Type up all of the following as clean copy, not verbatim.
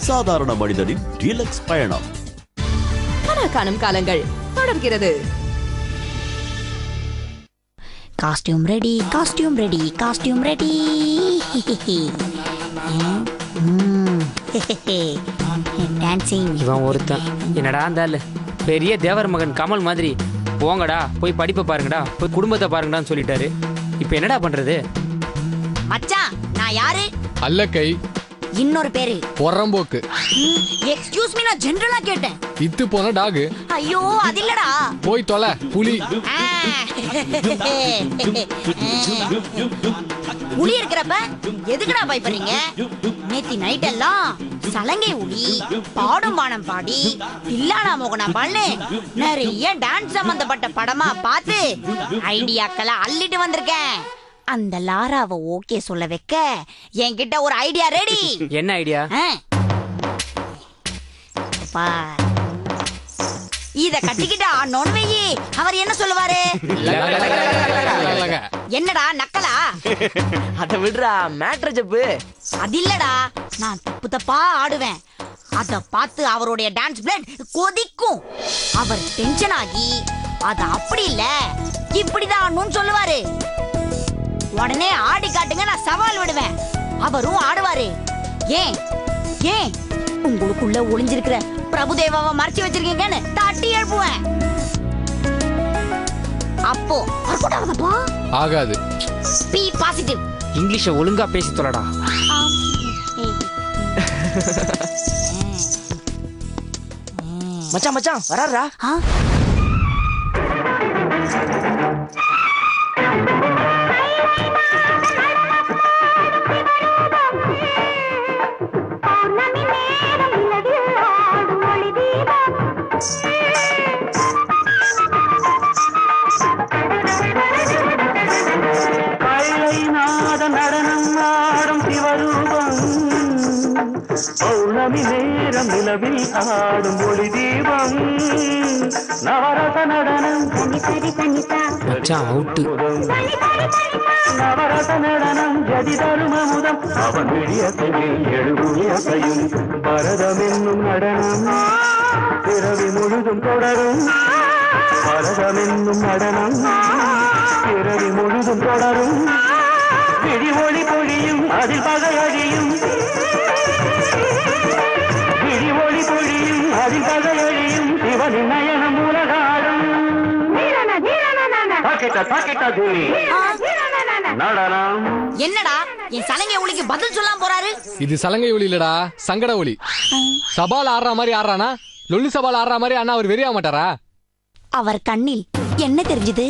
அசாதாரண மனிதனின் டீலக்ஸ் பயணம். காணும் காலங்கள் தொடர்கிறது. Costume ready, costume ready, costume ready. Dancing. இவன் ஒருத்தன் என்னடா இருந்தாலும் பெரிய தேவர் மகன் கமல் மாதிரி போங்கடா போய் படிப்பை பாருங்கடா போய் குடும்பத்தை பாருங்கடான்னு சொல்லிட்டாரு. இப்போ என்னடா பண்றது? மச்சான், நான் யாரு? அல்லக்கை. இன்னொரு பேரு பொறம்போக்கு. எக்ஸ்கியூஸ் மீ, நான் ஜெனரலா கேட்டேன். இத்து போன டாக். ஐயோ அது இல்லடா. போய் தொலை புலி. புலி இருக்கிறப்ப எதுக்குடா பயப்படுறீங்க? நேத்தி நைட் எல்லாம் சலங்கை உளி, பாடும் பானம் பாடி, தில்லானா மோகனா பால்னு நிறைய டான்ஸ் சம்பந்தப்பட்ட படமா பார்த்து ஐடியாக்களை அள்ளிட்டு வந்திருக்கேன். அந்த லாராவை ஓகே சொல்ல வைக்க என்கிட்ட ஒரு ஐடியா ரெடி. என்ன ஐடியா? இத கட்டிக்கிட்டா நோன்வையி அவர் என்ன சொல்லுவாரு? என்னடா நக்கலா? அத விடுறா, மேட்ரு ஜப்பு. அது இல்லடா, நான் தப்பு தப்பா ஆடுவேன். அத பார்த்து அவருடைய டான்ஸ் பிளட் கொதிக்கும். அவர் டென்ஷன் ஆகி அது அப்படி இல்ல இப்படிதான் சொல்லுவாரு. உடனே ஆடி காட்டுங்க, நான் சவால் விடுவேன். அவரும் ஆடுவாரு. ஏன் ஏன் உங்களுக்குள்ள ஒளிஞ்சிருக்கிற பிரபுதேவாவை மறைச்சு வச்சிருக்கீங்கன்னு தட்டி எழுப்புவேன். அப்போ ஆகாது. Be positive. இங்கிலீஷை ஒழுங்கா பேசி தொலைடா. மச்சான் மச்சான் வராரா? பௌர்ணமி நேரம் நிலவில் ஆடும் ஒளி தீபம், நவரச நடனம் மச்சான் அவுட்டு. நவரச நடனம் ஜதி தருமமுதம், அவன் விழியத்தையும் எழுபுயத்தையும் பரதம் என்னும் நடனம் பிறவி முழுதும் தொடரும். பரதம் என்னும் நடனம் பிறவி முழுதும் தொடரும். விழி ஒளி பொழியும், அதில் பகை அழியும். விழி ஒளி பொழியும், அதில் பகை அழியும். சிவனின் நயனம் உலகாடும். நடனம். என்னடா என் சலங்கை ஒளிக்கு பதில் சொல்லாம போறாரு? இது சலங்கை ஒளி இல்லடா, சங்கட ஒளி. சபால் ஆடுற மாதிரி ஆடுறானா? லொல்லி சபால் ஆடுற மாதிரி அண்ணா அவர் வெறியா மாட்டாரா? அவர் கண்ணில் என்ன தெரிஞ்சது?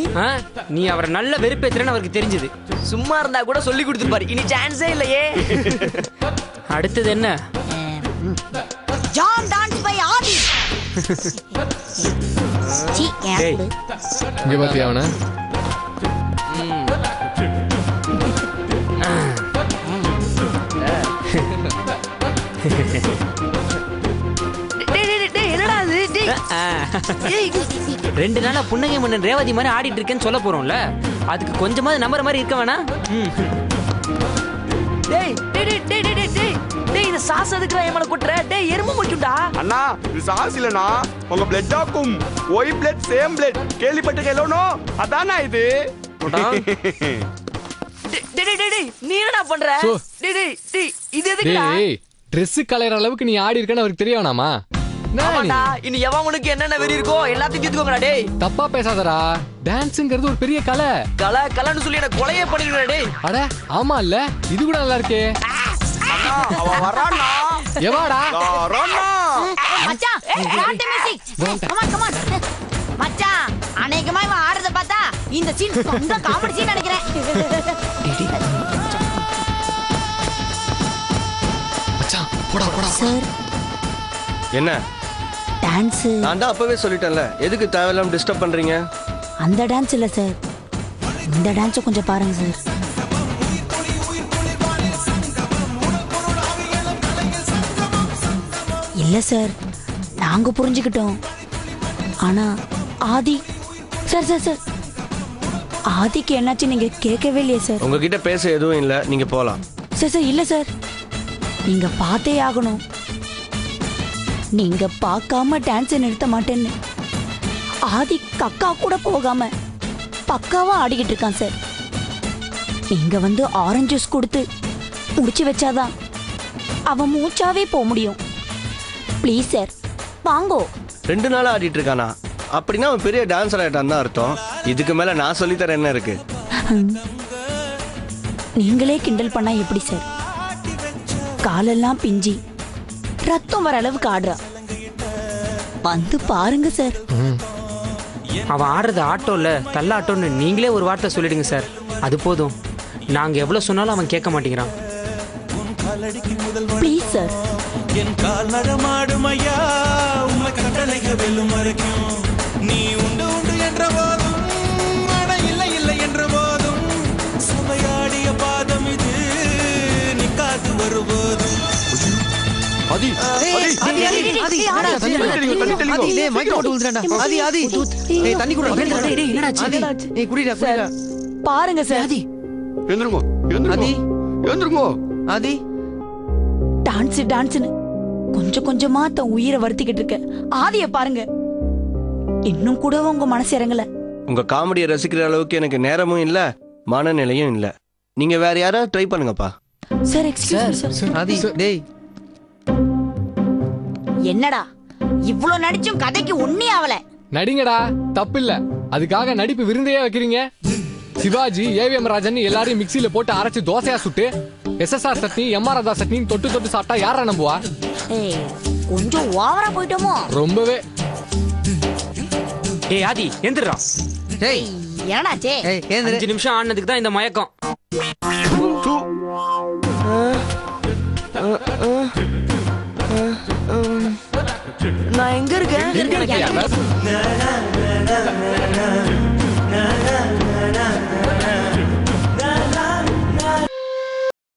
நீ அவரை நல்ல வெறுப்பேத்துறன்னு அவருக்கு தெரிஞ்சது. சும்மா இருந்தா கூட சொல்லி கொடுத்துருப்பாரு. இனி சான்ஸே இல்லையே. அடுத்தது என்ன? ஜான் டான்ஸ் பை ஆதி. இங்க பாத்தியா அவன? ரெண்டு நாளா புன்னகை மன்னன் ரேவதி மாதிரி ஆடிட்டு இருக்கேன்னு சொல்ல போறோம்ல, அதுக்கு கொஞ்சமாவது நம்புற மாதிரி இருக்க வேணா? டேய் டேய் டேய் டேய் டேய் டேய், இந்த சாஸ் எதுக்குடா ஏமல குட்ற? டேய் எறும்பு முட்டுடா. அண்ணா இது சாஸ் இல்லனா, உங்க பிளட் ஆக்கும். ஒய் பிளட் சேம் பிளட் கேள்விப்பட்டிருக்கேனோ? அதானா இது? டேய் டேய் டேய் நீ என்னடா பண்ற? டேய் டேய் டேய் இது எதுக்குடா? டேய் Dress கலர் அளவுக்கு நீ ஆடி இருக்கன்னு அவருக்கு தெரியாதாமா? ஆமாடா, இனி எவனுக்கு என்னென்ன வெறி இருக்கோ எல்லாத்தையும் தீத்துக்கோங்கடா. டேய் தப்பா பேசாதடா, டான்ஸ்ங்கிறது ஒரு பெரிய கலை. கலைன்னு சொல்லி என்ன கொலையே பண்ணிடுறா. டேய் அட ஆமா இல்ல, இது கூட நல்லா இருக்கே. அண்ணா அவ வரானா? எவாடா? வரானா? மச்சான் start music. Come on come on. மச்சான் அநேகமா இவன் ஆடுறத பார்த்தா இந்த சீன் ரொம்ப காமெடி சீன் நினைக்கிறேன். மச்சான் போடா போடா. சார் என்ன டான்ஸ்? நான் தான் அப்பவே சொல்லிட்டேன்ல, எதுக்கு தேவையில்லாம டிஸ்டர்ப் பண்றீங்க? அந்த டான்ஸ் இல்ல சார், இந்த டான்ஸ் கொஞ்சம் பாருங்க சார். இல்ல சார், நாங்க புரிஞ்சுக்கிட்டோம். ஆனா ஆதி சார் சார் சார் ஆதிக்கு என்னாச்சு நீங்க கேட்கவே இல்லையே சார். உங்ககிட்ட பேச எதுவும் இல்ல, நீங்க போலாம். சார் சார் இல்ல சார், நீங்க பார்த்தே ஆகணும். நீங்க பார்க்காம டான்ஸ் நிறுத்த மாட்டேன்னு ஆதி கக்கா கூட போகாம பக்காவா ஆடிக்கிட்டு இருக்கான் சார். நீங்க வந்து ஆரஞ்சு ஜூஸ் கொடுத்து முடிச்சு வச்சாதான் அவன் மூச்சாவே போக முடியும். ப்ளீஸ் சார் வாங்கோ. 2 நாளா ஆடிட்டு இருக்கானா? அப்படின்னா அவன் பெரிய டான்ஸர் ஆயிட்டான் தான் அர்த்தம். இதுக்கு மேல நான் சொல்லித்தரேன் என்ன இருக்கு? நீங்களே கிண்டல் பண்ணா எப்படி சார்? காலெல்லாம் பிஞ்சி ரத்தம் வர அளவுக்கு ஆடுறா. வந்து பாருங்க சார். அவன் ஆடுறது ஆட்டோல தள்ளாட்டோன்னு நீங்களே ஒரு வார்த்தை சொல்லிடுங்க சார். அது போதும். நாங்க எவ்வளவு சொன்னாலும் அவன் கேட்க மாட்டேங்கிறான். Please sir. என் கால் நடமாடும் ஐயா உண்மை கட்டளைக வெல்லும் வரைக்கும் நீ உண்டு உண்டு என்ற போதும் ஆனா இல்லை இல்லை என்ற போதும் சபையாடிய பாதம் இது நிக்காது வரும்போது ஆதி பாருங்க சார். எழுந்துருங்கோ எழுந்துருங்கோ. ஆதி டான்ஸ் டான்ஸ்னு கொஞ்சம் கொஞ்சமா தன் உயிரை வருத்திக்கிட்டு இருக்க ஆதிய பாருங்க. இன்னும் கூட உங்க மனசு இறங்கல. உங்க காமெடியை ரசிக்கிற அளவுக்கு எனக்கு நேரமும் இல்ல மனநிலையும் இல்ல. நீங்க வேற யாராவது ட்ரை பண்ணுங்கப்பா. Sir excuse me sir. Aadhi டேய் என்னடா இவ்ளோ நடிச்சும் கதைக்கு ஒண்ணே ஆவல. நடிங்கடா, தப்பில்ல. அதுக்காக நடிப்பு விருந்தையே வைக்கிறீங்க. சிவாஜி, ஏவிஎம் ராஜன் எல்லாரையும் மிக்சியில போட்டு அரைச்சு தோசையா சுட்டு எஸ்எஸ்ஆர் சட்னி, எம்ஆர் ராதா சட்னி தொட்டு தொட்டு சாப்பிட்டா யாரா நம்புவா? கொஞ்சம் ஓவரா போயிட்டோமோ? ரொம்பவே. ஏய் ஆதி எந்திரா. டேய் ஏனாச்சே? 5 நிமிஷம் ஆனதுக்கு தான் இந்த மயக்கம். நான் எங்க இருக்கேன்?